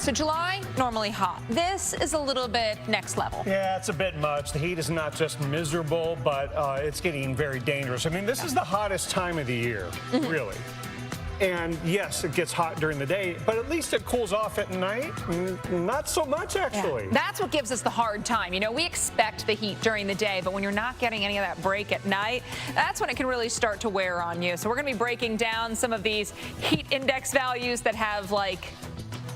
So July, normally hot. This is a little bit next level. Yeah, it's a bit much. The heat is not just miserable, but it's getting very dangerous. I mean, this is the hottest time of the year, really. And yes, it gets hot during the day, but at least it cools off at night. Not so much, actually. Yeah. That's what gives us the hard time. You know, we expect the heat during the day, but when you're not getting any of that break at night, that's when it can really start to wear on you. So we're going to be breaking down some of these heat index values that have, like,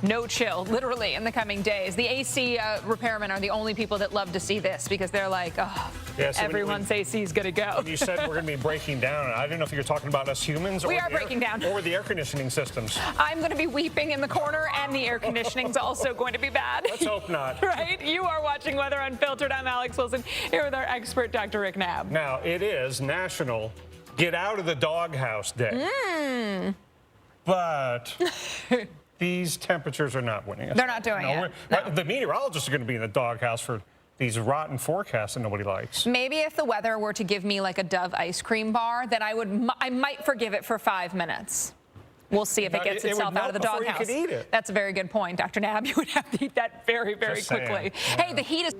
no chill, literally, in the coming days. The AC repairmen are the only people that love to see this because they're like, oh, yeah, so everyone's AC is going to go. When you said we're going to be breaking down, I didn't know if you were talking about us humans or we are breaking down. Or the air conditioning systems. I'm going to be weeping in the corner, and the air conditioning's also going to be bad. Let's hope not. Right? You are watching Weather Unfiltered. I'm Alex Wilson, here with our expert, Dr. Rick Knabb. Now, it is National Get Out of the Doghouse Day. But these temperatures are not winning us. They're not doing it. No. The meteorologists are going to be in the doghouse for these rotten forecasts that nobody likes. Maybe if the weather were to give me like a Dove ice cream bar, then I might forgive it for 5 minutes. We'll see if it gets itself out of the doghouse. You could eat it. That's a very good point, Dr. Knabb. You would have to eat that very, very quickly. Yeah. Hey, the heat is...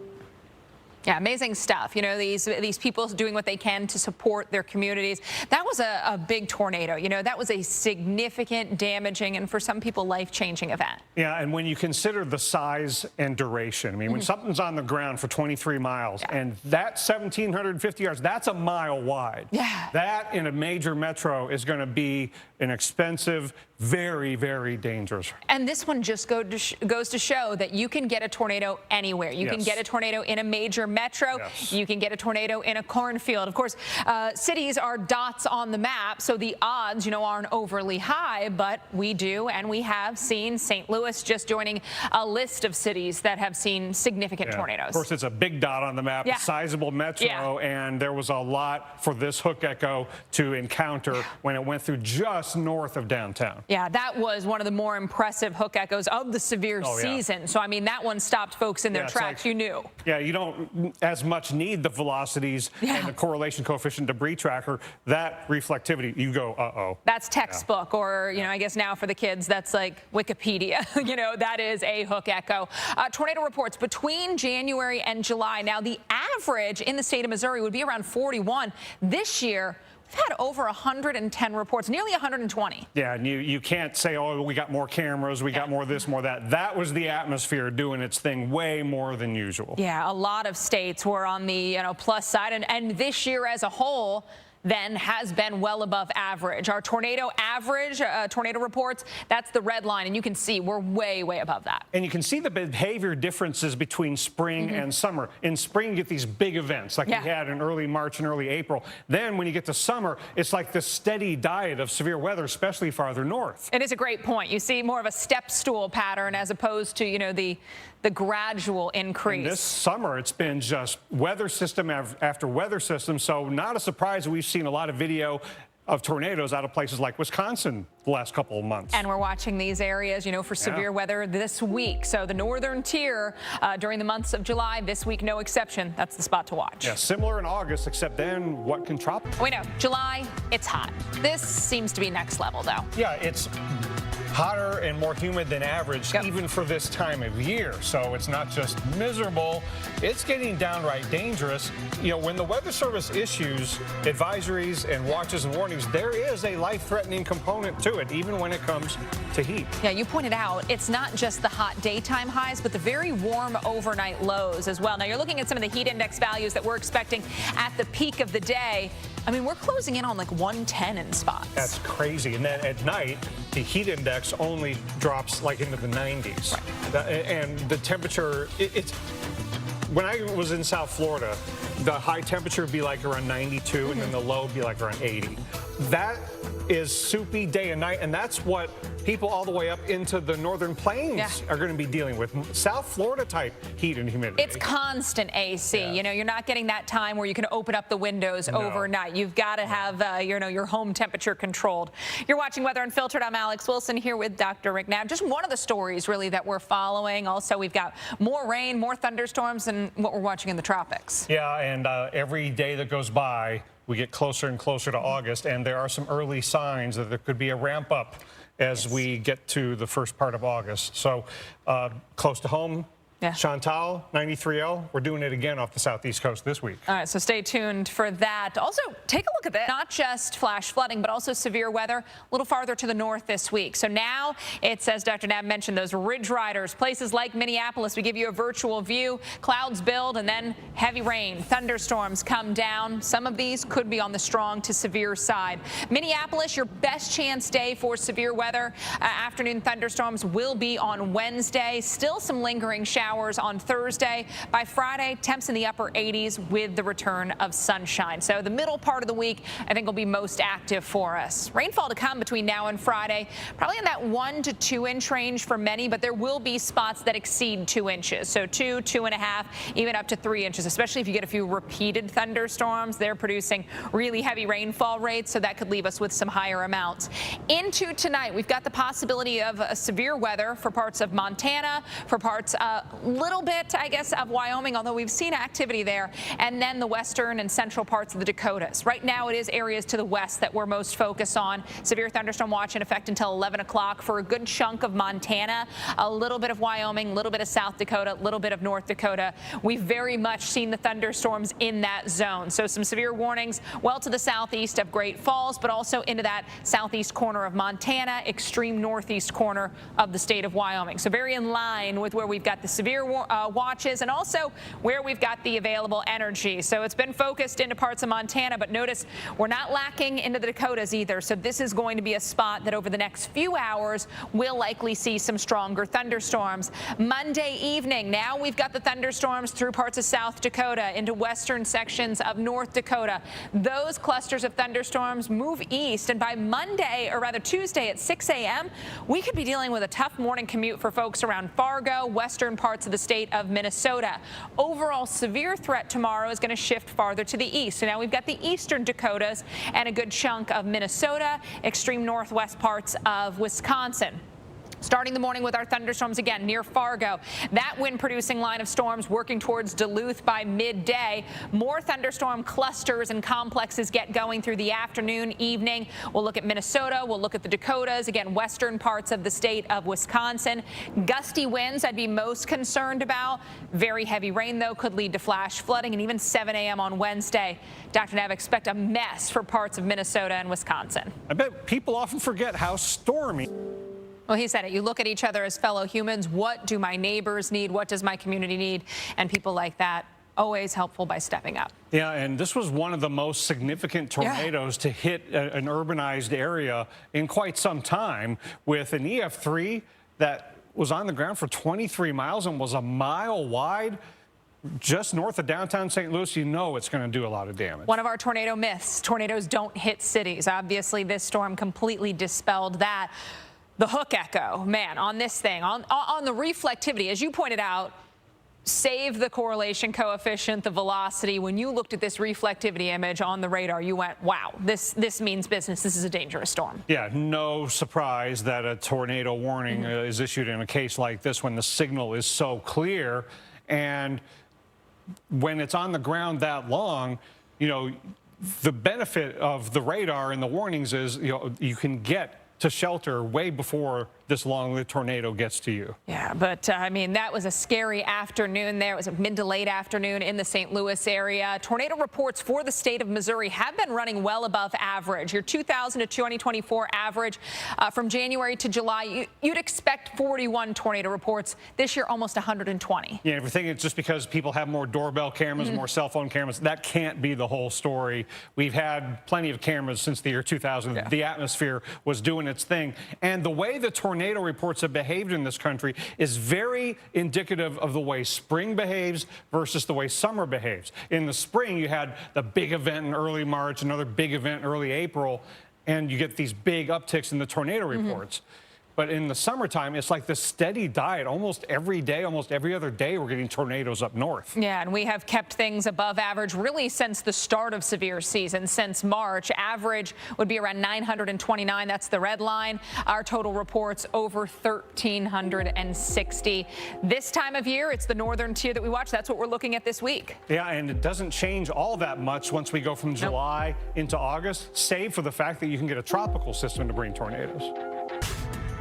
Yeah, amazing stuff. You know, these people doing what they can to support their communities. That was a big tornado. You know, that was a significant, damaging, and for some people, life-changing event. Yeah, and when you consider the size and duration, I mean, when something's on the ground for 23 miles, and that 1,750 yards, that's a mile wide. Yeah. That in a major metro is going to be an expensive, very, very dangerous. And this one just goes to show that you can get a tornado anywhere. You can get a tornado in a major metro. You can get a tornado in a cornfield. Of course, cities are dots on the map, so the odds, you know, aren't overly high, but we do, and we have seen St. Louis just joining a list of cities that have seen significant tornadoes. Of course, it's a big dot on the map, a sizable metro, and there was a lot for this hook echo to encounter when it went through just north of downtown. Yeah, that was one of the more impressive hook echoes of the severe season. So, I mean, that one stopped folks in their tracks. You knew. Yeah, you don't as much need the velocities and the correlation coefficient debris tracker. That reflectivity, you go, uh-oh. That's textbook, or, you know, I guess now for the kids, that's like Wikipedia. You know, that is a hook echo. Tornado reports between January and July. Now, the average in the state of Missouri would be around 41. This year, we've had over 110 reports, nearly 120. Yeah, and you can't say, oh, we got more cameras, we got more of this, more of that. That was the atmosphere doing its thing way more than usual. Yeah, a lot of states were on the plus side, and this year as a whole then has been well above average. Our tornado average, tornado reports, that's the red line, and you can see we're way, way above that. And you can see the behavior differences between spring and summer. In spring, you get these big events like we had in early March and early April. Then when you get to summer, it's like this steady diet of severe weather, especially farther north. It is a great point. You see more of a step stool pattern as opposed to, you know, the gradual increase. And this summer, it's been just weather system after weather system, so not a surprise we've seen a lot of video of tornadoes out of places like Wisconsin the last couple of months. And we're watching these areas, you know, for severe weather this week. So the northern tier during the months of July, this week no exception. That's the spot to watch. Yeah, similar in August, except then what can tropical? We know, July, it's hot. This seems to be next level, though. Yeah, it's hotter and more humid than average, even for this time of year. So it's not just miserable, it's getting downright dangerous. You know, when the Weather Service issues advisories and watches and warnings, there is a life-threatening component to it, even when it comes to heat. Yeah, you pointed out it's not just the hot daytime highs, but the very warm overnight lows as well. Now, you're looking at some of the heat index values that we're expecting at the peak of the day. I mean, we're closing in on like 110 in spots. That's crazy. And then at night, the heat index only drops like into the 90s. And the temperature, it's when I was in South Florida, the high temperature would be like around 92 and then the low would be like around 80. That is soupy day and night, and that's what people all the way up into the northern plains are going to be dealing with. South Florida type heat and humidity. It's constant AC. You know, you're not getting that time where you can open up the windows overnight. You've got to have your home temperature controlled. You're watching Weather Unfiltered. I'm Alex Wilson here with Dr. Rick Knabb. Just one of the stories really that we're following. Also, we've got more rain, more thunderstorms, and what we're watching in the tropics. Yeah, and every day that goes by, we get closer and closer to August, and there are some early signs that there could be a ramp up as we get to the first part of August. So close to home. Yeah. Chantal, 93L, we're doing it again off the southeast coast this week. All right, so stay tuned for that. Also, take a look at that. Not just flash flooding, but also severe weather a little farther to the north this week. So now it's, as Dr. Knabb mentioned, those ridge riders, places like Minneapolis. We give you a virtual view. Clouds build and then heavy rain. Thunderstorms come down. Some of these could be on the strong to severe side. Minneapolis, your best chance day for severe weather. Afternoon thunderstorms will be on Wednesday. Still some lingering showers on Thursday. By Friday, temps in the upper 80s with the return of sunshine. So the middle part of the week, I think, will be most active for us. Rainfall to come between now and Friday, probably in that 1 to 2 inch range for many, but there will be spots that exceed 2 inches. So 2, 2.5, even up to 3 inches, especially if you get a few repeated thunderstorms. They're producing really heavy rainfall rates, so that could leave us with some higher amounts. Into tonight, we've got the possibility of severe weather for parts of Montana, for parts little bit, I guess, of Wyoming, although we've seen activity there, and then the western and central parts of the Dakotas. Right now, it is areas to the west that we're most focused on. Severe thunderstorm watch in effect until 11 o'clock for a good chunk of Montana, a little bit of Wyoming, a little bit of South Dakota, a little bit of North Dakota. We've very much seen the thunderstorms in that zone. So some severe warnings well to the southeast of Great Falls, but also into that southeast corner of Montana, extreme northeast corner of the state of Wyoming. So very in line with where we've got the severe watches and also where we've got the available energy. So it's been focused into parts of Montana, but notice we're not lacking into the Dakotas either. So this is going to be a spot that over the next few hours we'll likely see some stronger thunderstorms. Monday evening, now we've got the thunderstorms through parts of South Dakota into western sections of North Dakota. Those clusters of thunderstorms move east, and by Monday, or rather Tuesday at 6 a.m., we could be dealing with a tough morning commute for folks around Fargo, western parts of the state of Minnesota. Overall severe threat tomorrow is going to shift farther to the east. So now we've got the eastern Dakotas and a good chunk of Minnesota, extreme northwest parts of Wisconsin. Starting the morning with our thunderstorms again near Fargo. That wind-producing line of storms working towards Duluth by midday. More thunderstorm clusters and complexes get going through the afternoon, evening. We'll look at Minnesota. We'll look at the Dakotas. Again, western parts of the state of Wisconsin. Gusty winds I'd be most concerned about. Very heavy rain, though, could lead to flash flooding, and even 7 a.m. on Wednesday. Dr. Knabb, expect a mess for parts of Minnesota and Wisconsin. I bet people often forget how stormy. Well, he said it. You look at each other as fellow humans. What do my neighbors need? What does my community need? And people like that, always helpful by stepping up. Yeah, and this was one of the most significant tornadoes to hit an urbanized area in quite some time, with an EF3 that was on the ground for 23 miles and was a mile wide. Just north of downtown St. Louis, you know it's going to do a lot of damage. One of our tornado myths, tornadoes don't hit cities. Obviously, this storm completely dispelled that. The hook echo, man, on this thing, on the reflectivity, as you pointed out, save the correlation coefficient, the velocity. When you looked at this reflectivity image on the radar, you went, wow, this means business. This is a dangerous storm. Yeah, no surprise that a tornado warning is issued in a case like this when the signal is so clear. And when it's on the ground that long, you know, the benefit of the radar and the warnings is, you know, you can get to shelter way before this long-lived tornado gets to you. Yeah, but I mean, that was a scary afternoon there. It was a mid to late afternoon in the St. Louis area. Tornado reports for the state of Missouri have been running well above average. Your 2000 to 2024 average from January to July, you'd expect 41 tornado reports. This year, almost 120. Yeah, if you're thinking it's just because people have more doorbell cameras, more cell phone cameras, that can't be the whole story. We've had plenty of cameras since the year 2000. Yeah. The atmosphere was doing its thing. And the way the tornado reports have behaved in this country is very indicative of the way spring behaves versus the way summer behaves. In the spring, you had the big event in early March, another big event in early April, and you get these big upticks in the tornado reports. But in the summertime, it's like this steady diet. Almost every day, almost every other day, we're getting tornadoes up north. Yeah, and we have kept things above average really since the start of severe season, since March. Average would be around 929. That's the red line. Our total reports over 1,360. This time of year, it's the northern tier that we watch. That's what we're looking at this week. Yeah, and it doesn't change all that much once we go from July into August, save for the fact that you can get a tropical system to bring tornadoes.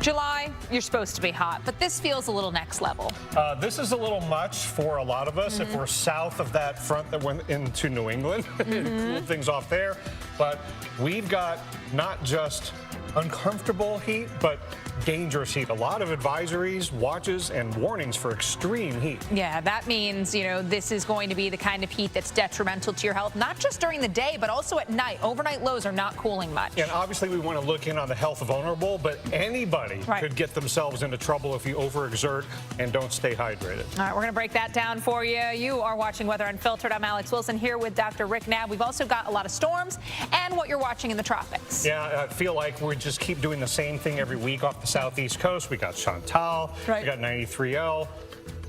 July, you're supposed to be hot, but this feels a little next level. This is a little much for a lot of us if we're south of that front that went into New England. Cooled things off there. But we've got not just uncomfortable heat, but dangerous heat. A lot of advisories, watches, and warnings for extreme heat. Yeah, that means, this is going to be the kind of heat that's detrimental to your health, not just during the day, but also at night. Overnight lows are not cooling much. And obviously we want to look in on the health of vulnerable, but anybody could get themselves into trouble if you overexert and don't stay hydrated. All right, we're going to break that down for you. You are watching Weather Unfiltered. I'm Alex Wilson here with Dr. Rick Knabb. We've also got a lot of storms and what you're watching in the tropics. Yeah, I feel like we just keep doing the same thing every week off the southeast coast. We got Chantal, we got 93L,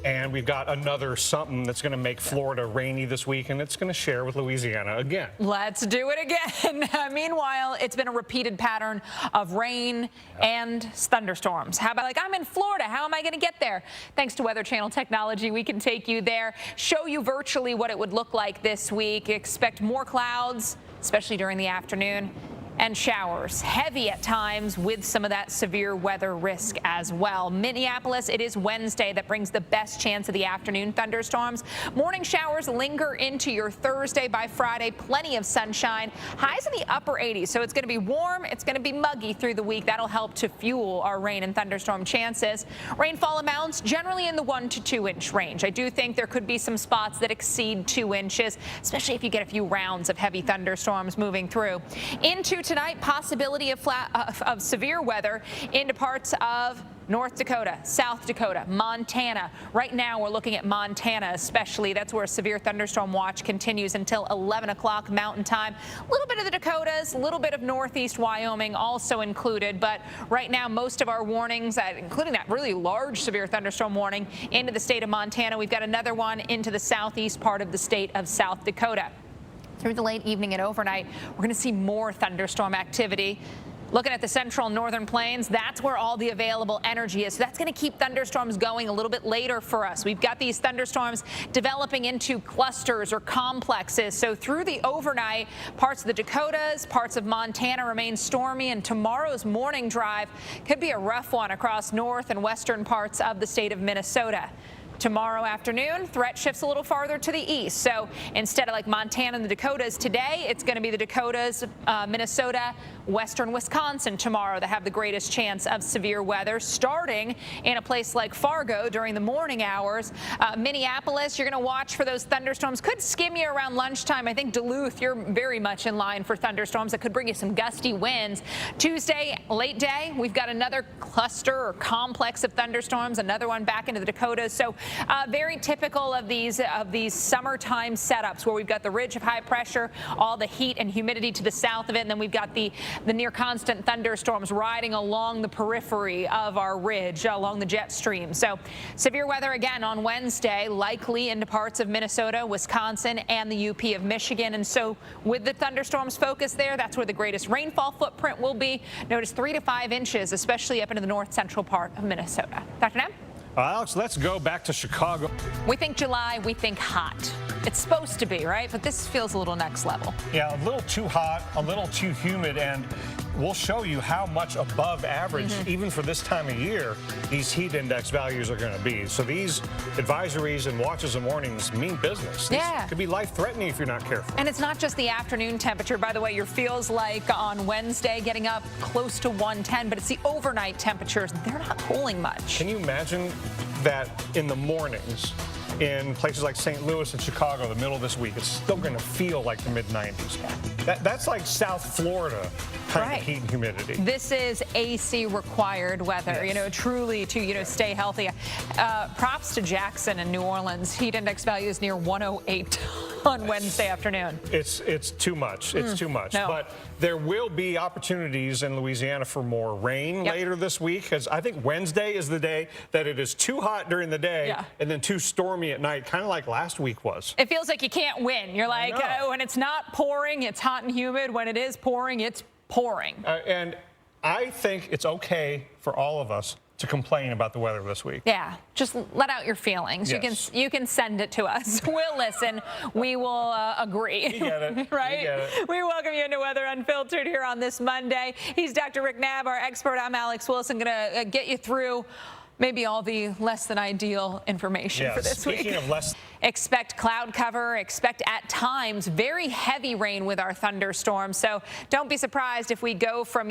and we've got another something that's going to make Florida rainy this week, and it's going to share with Louisiana again. Let's do it again. Meanwhile, it's been a repeated pattern of rain and thunderstorms. How about, I'm in Florida. How am I going to get there? Thanks to Weather Channel technology, we can take you there, show you virtually what it would look like this week. Expect more clouds, especially during the afternoon, and showers, heavy at times with some of that severe weather risk as well. Minneapolis, it is Wednesday that brings the best chance of the afternoon thunderstorms. Morning showers linger into your Thursday. By Friday, plenty of sunshine. Highs in the upper 80s, so it's going to be warm. It's going to be muggy through the week. That'll help to fuel our rain and thunderstorm chances. Rainfall amounts generally in the 1 to 2 inch range. I do think there could be some spots that exceed 2 inches, especially if you get a few rounds of heavy thunderstorms moving through. Into tonight, possibility of severe weather into parts of North Dakota, South Dakota, Montana. Right now, we're looking at Montana especially. That's where a severe thunderstorm watch continues until 11 o'clock Mountain Time. A little bit of the Dakotas, a little bit of northeast Wyoming also included. But right now, most of our warnings, including that really large severe thunderstorm warning into the state of Montana. We've got another one into the southeast part of the state of South Dakota. Through the late evening and overnight, we're going to see more thunderstorm activity. Looking at the central and northern plains, that's where all the available energy is. So that's going to keep thunderstorms going a little bit later for us. We've got these thunderstorms developing into clusters or complexes. So through the overnight, parts of the Dakotas, parts of Montana remain stormy, and tomorrow's morning drive could be a rough one across north and western parts of the state of Minnesota. Tomorrow afternoon, threat shifts a little farther to the east. So instead of Montana and the Dakotas today, it's going to be the Dakotas, Minnesota, western Wisconsin tomorrow that have the greatest chance of severe weather, starting in a place like Fargo during the morning hours. Minneapolis, you're going to watch for those thunderstorms. Could skim you around lunchtime. I think Duluth, you're very much in line for thunderstorms that could bring you some gusty winds. Tuesday, late day, we've got another cluster or complex of thunderstorms, another one back into the Dakotas. So very typical of these summertime setups where we've got the ridge of high pressure, all the heat and humidity to the south of it, and then we've got the near constant thunderstorms riding along the periphery of our ridge, along the jet stream. So severe weather again on Wednesday, likely into parts of Minnesota, Wisconsin, and the UP of Michigan. And so with the thunderstorms focus there, that's where the greatest rainfall footprint will be. Notice 3 to 5 inches, especially up into the north central part of Minnesota. Dr. Knabb? Alex, let's go back to Chicago. We think July, we think hot. It's supposed to be, right? But this feels a little next level. Yeah, a little too hot, a little too humid, and we'll show you how much above average, even for this time of year, these heat index values are going to be. So these advisories and watches and warnings mean business. These could be life-threatening if you're not careful. And it's not just the afternoon temperature. By the way, your feels like on Wednesday getting up close to 110, but it's the overnight temperatures. They're not cooling much. Can you imagine that in the mornings in places like St. Louis and Chicago, the middle of this week, it's still going to feel like the mid-90s. That's like South Florida kind of heat and humidity. This is AC required weather, truly to, stay healthy. Props to Jackson and New Orleans. Heat index values near 108 on Wednesday afternoon. It's too much. It's too much. No. But there will be opportunities in Louisiana for more rain later this week, because I think Wednesday is the day that it is too hot during the day and then too stormy at night, kind of like last week was. It feels like you can't win. You're like, when it's not pouring, it's hot and humid. When it is pouring, it's pouring. And I think it's okay for all of us to complain about the weather this week. Yeah, just let out your feelings. Yes. You can send it to us. We'll listen. We will agree. You get it. Right? You get it. We welcome you into Weather Unfiltered here on this Monday. He's Dr. Rick Knabb, our expert. I'm Alex Wilson, going to get you through maybe all the less than ideal information for this week. Speaking of less. Expect cloud cover, expect at times very heavy rain with our thunderstorms. So don't be surprised if we go from,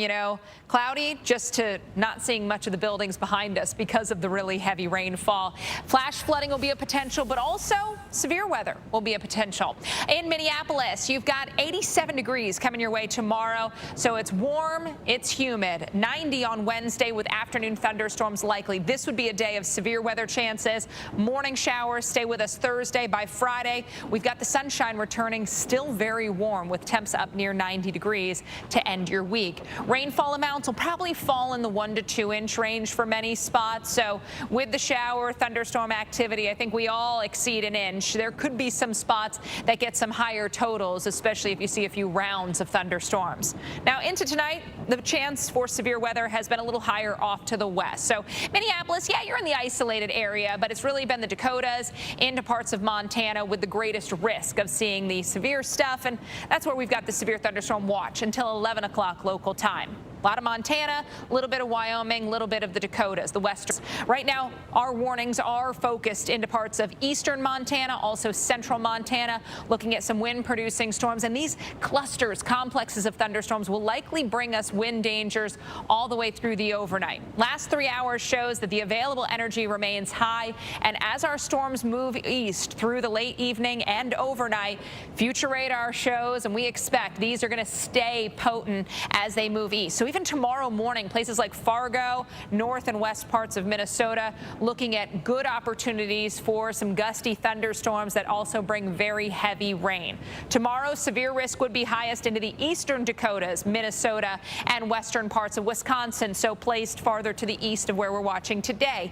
cloudy just to not seeing much of the buildings behind us because of the really heavy rainfall. Flash flooding will be a potential, but also severe weather will be a potential. In Minneapolis, you've got 87 degrees coming your way tomorrow. So it's warm, it's humid. 90 on Wednesday with afternoon thunderstorms likely. This would be a day of severe weather chances. Morning showers stay with us Thursday. By Friday, we've got the sunshine returning, still very warm with temps up near 90 degrees to end your week. Rainfall amounts will probably fall in the 1 to 2 inch range for many spots. So with the shower thunderstorm activity, I think we all exceed an inch. There could be some spots that get some higher totals, especially if you see a few rounds of thunderstorms. Now into tonight, the chance for severe weather has been a little higher off to the west. So Minneapolis, yeah, you're in the isolated area, but it's really been the Dakotas into parts of Montana with the greatest risk of seeing the severe stuff. And that's where we've got the severe thunderstorm watch until 11 o'clock local time. A lot of Montana, a little bit of Wyoming, a little bit of the Dakotas, the western. Right now, our warnings are focused into parts of eastern Montana, also central Montana, looking at some wind-producing storms. And these clusters, complexes of thunderstorms will likely bring us wind dangers all the way through the overnight. Last 3 hours shows that the available energy remains high. And as our storms move east through the late evening and overnight, future radar shows, and we expect these are going to stay potent as they move east. So even tomorrow morning, places like Fargo, north and west parts of Minnesota, looking at good opportunities for some gusty thunderstorms that also bring very heavy rain. Tomorrow, severe risk would be highest into the eastern Dakotas, Minnesota, and western parts of Wisconsin, so placed farther to the east of where we're watching today.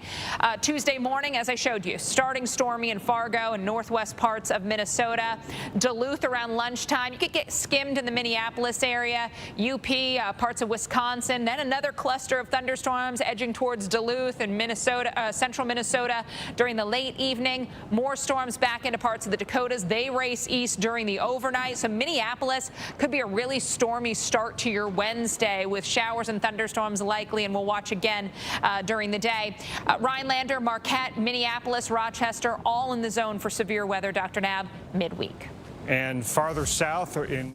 Tuesday morning, as I showed you, starting stormy in Fargo and northwest parts of Minnesota. Duluth around lunchtime. You could get skimmed in the Minneapolis area, UP, parts of Wisconsin, then another cluster of thunderstorms edging towards Duluth and Minnesota, central Minnesota during the late evening. More storms back into parts of the Dakotas. They race east during the overnight. So Minneapolis could be a really stormy start to your Wednesday with showers and thunderstorms likely, and we'll watch again during the day. Rhinelander, Marquette, Minneapolis, Rochester, all in the zone for severe weather, Dr. Knabb, midweek. And farther south in